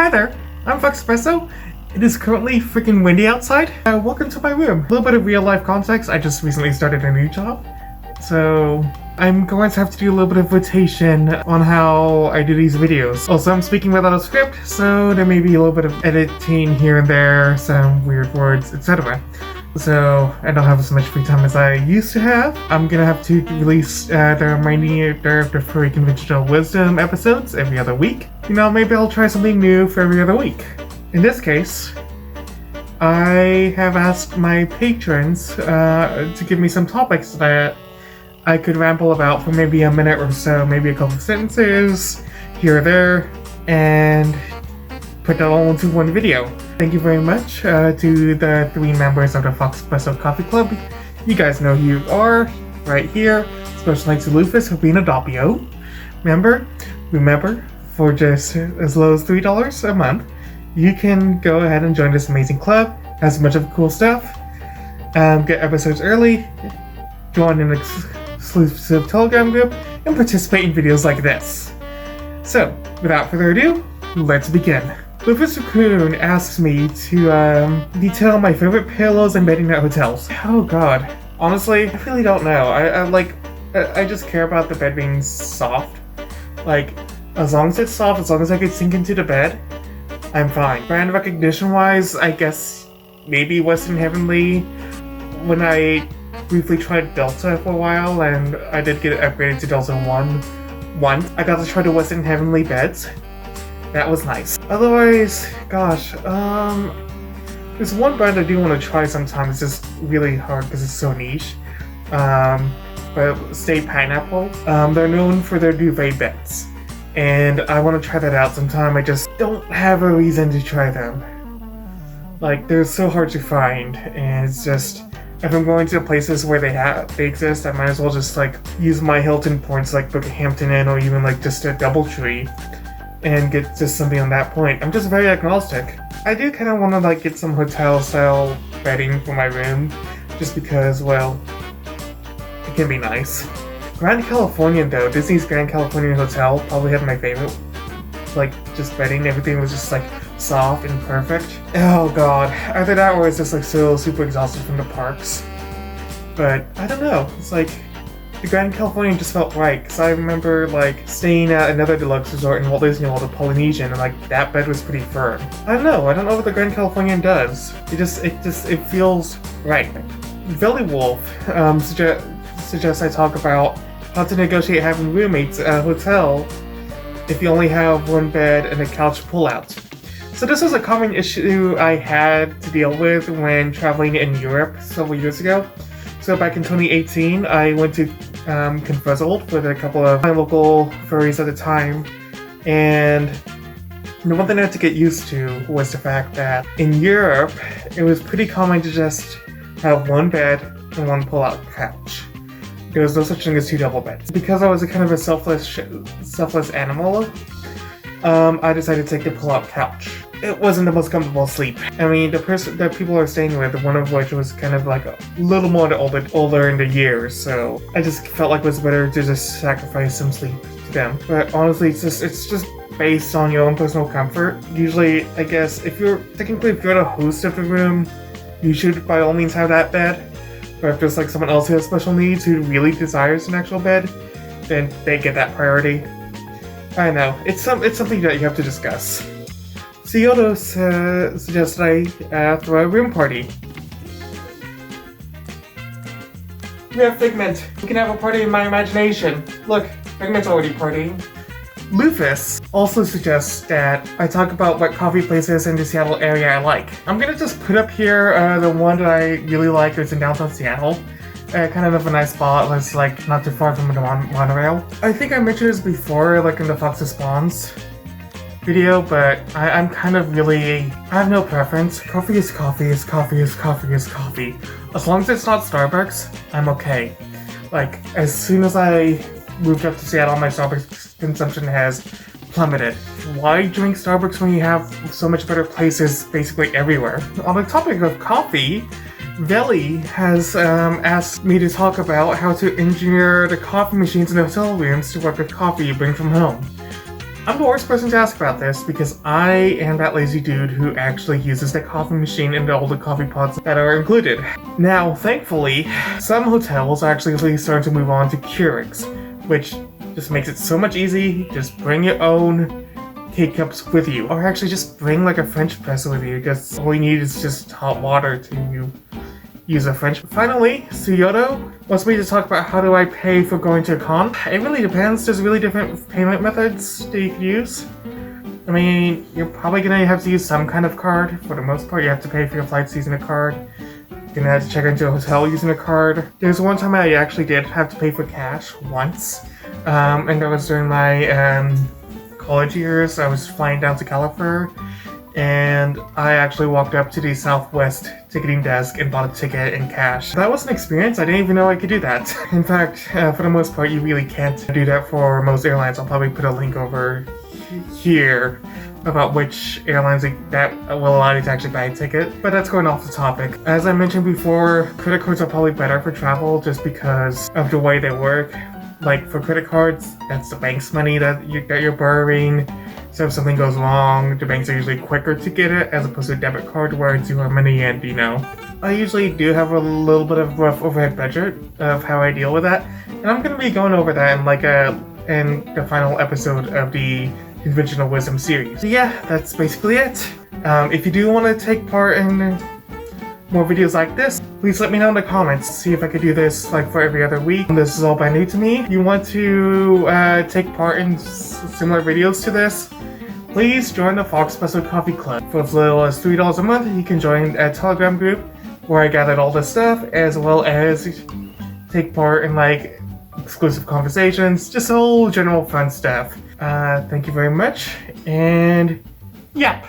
Hi there, I'm Espresso. It is currently freaking windy outside. Welcome to my room. A little bit of real life context, I just recently started a new job. So I'm going to have to do a little bit of rotation on how I do these videos. Also, I'm speaking without a script, so there may be a little bit of editing here and there, some weird words, etc. So I don't have as much free time as I used to have. I'm gonna have to release the remainder of the Furry Conventional Wisdom episodes every other week. You know, maybe I'll try something new for every other week. In this case, I have asked my patrons to give me some topics that I could ramble about for maybe a minute or so, maybe a couple of sentences here or there, and put that all into one video. Thank you very much to the 3 members of the Fox Espresso Coffee Club. You guys know who you are, right here. Special thanks to Lufus for being a Doppio member. Remember, for just as low as $3 a month, you can go ahead and join this amazing club. Has a bunch of cool stuff. Get episodes early, join an exclusive Telegram group, and participate in videos like this. So, without further ado, let's begin. Lufus Raccoon asks me to detail my favorite pillows and bedding at hotels. Oh god. Honestly, I really don't know. I just care about the bed being soft. Like, as long as it's soft, as long as I can sink into the bed, I'm fine. Brand recognition wise, I guess maybe Western Heavenly. When I briefly tried Delta for a while, and I did get upgraded to Delta 1 once, I got to try the Western Heavenly beds. That was nice. Otherwise, gosh, there's one brand I do want to try sometime. It's just really hard because it's so niche. But State Pineapple. They're known for their duvet beds, and I want to try that out sometime. I just don't have a reason to try them. Like, they're so hard to find, and it's just, if I'm going to places where they exist, I might as well just like use my Hilton points, like book a Hampton Inn or even like just a DoubleTree, and get just something on that point. I'm just very agnostic. I do kind of want to like get some hotel style bedding for my room, just because, well, it can be nice. Grand Californian though, Disney's Grand Californian Hotel probably had my favorite, like, just bedding. Everything was just like soft and perfect. Oh god, either that or it's just like so super exhausted from the parks. But I don't know, it's like the Grand Californian just felt right, because I remember like staying at another deluxe resort in Walt Disney World, the Polynesian, and like that bed was pretty firm. I don't know what the Grand Californian does. It feels right. Velly Wolf suggests I talk about how to negotiate having roommates at a hotel if you only have one bed and a couch pull-out. So this was a common issue I had to deal with when traveling in Europe several years ago. So back in 2018, I went to Confuzzled with a couple of my local furries at the time, and the one thing I had to get used to was the fact that in Europe, it was pretty common to just have one bed and one pull-out couch. There was no such thing as 2 double beds. Because I was a kind of a selfless animal, I decided to take the pull-out couch. It wasn't the most comfortable sleep. I mean, the person that people are staying with, one of which was kind of like a little more older in the years, so I just felt like it was better to just sacrifice some sleep to them. But honestly, it's just based on your own personal comfort. Usually, I guess, if you're the host of the room, you should by all means have that bed. But if there's like someone else who has special needs who really desires an actual bed, then they get that priority. I know, it's something that you have to discuss. Cioto suggests that I throw a room party. We have Figment. We can have a party in my imagination. Look, Figment's already partying. Lufus also suggests that I talk about what coffee places in the Seattle area I like. I'm gonna just put up here the one that I really like. It's in downtown Seattle. Kind of a nice spot. It's like not too far from the monorail. I think I mentioned this before, like in the Fox's Spawns video, but I'm kind of really, I have no preference. Coffee is coffee is coffee is coffee is coffee. As long as it's not Starbucks, I'm okay. Like, as soon as I moved up to Seattle, my Starbucks consumption has plummeted. Why drink Starbucks when you have so much better places basically everywhere? On the topic of coffee, Veli has asked me to talk about how to engineer the coffee machines in the hotel rooms to work with coffee you bring from home. I'm the worst person to ask about this because I am that lazy dude who actually uses the coffee machine and all the coffee pods that are included. Now, thankfully, some hotels are actually starting to move on to Keurigs, which just makes it so much easy. Just bring your own K-cups with you, or actually just bring like a French press with you, because all you need is just hot water to use a French. Finally, Suyoto wants me to talk about how do I pay for going to a con. It really depends. There's really different payment methods that you can use. I mean, you're probably gonna have to use some kind of card. For the most part, you have to pay for your flights using a card. You're gonna have to check into a hotel using a card. There's one time I actually did have to pay for cash once, and that was during my college years. I was flying down to California, and I actually walked up to the Southwest ticketing desk and bought a ticket in cash. That was an experience. I didn't even know I could do that. In fact, for the most part, you really can't do that for most airlines. I'll probably put a link over here about which airlines that will allow you to actually buy a ticket, but that's going off the topic. As I mentioned before, credit cards are probably better for travel just because of the way they work. Like for credit cards, that's the bank's money that you're borrowing. So if something goes wrong, the banks are usually quicker to get it as opposed to a debit card where it's your money and I usually do have a little bit of rough overhead budget of how I deal with that, and I'm going to be going over that in the final episode of the Conventional Wisdom series. So yeah, that's basically it. If you do want to take part in more videos like this, please let me know in the comments. See if I could do this like for every other week. This is all brand new to me. If you want to take part in similar videos to this, please join the Fox Espresso Coffee Club. For as little as $3 a month, you can join a Telegram group where I gathered all this stuff, as well as take part in like exclusive conversations, just all general fun stuff. Thank you very much, and yep.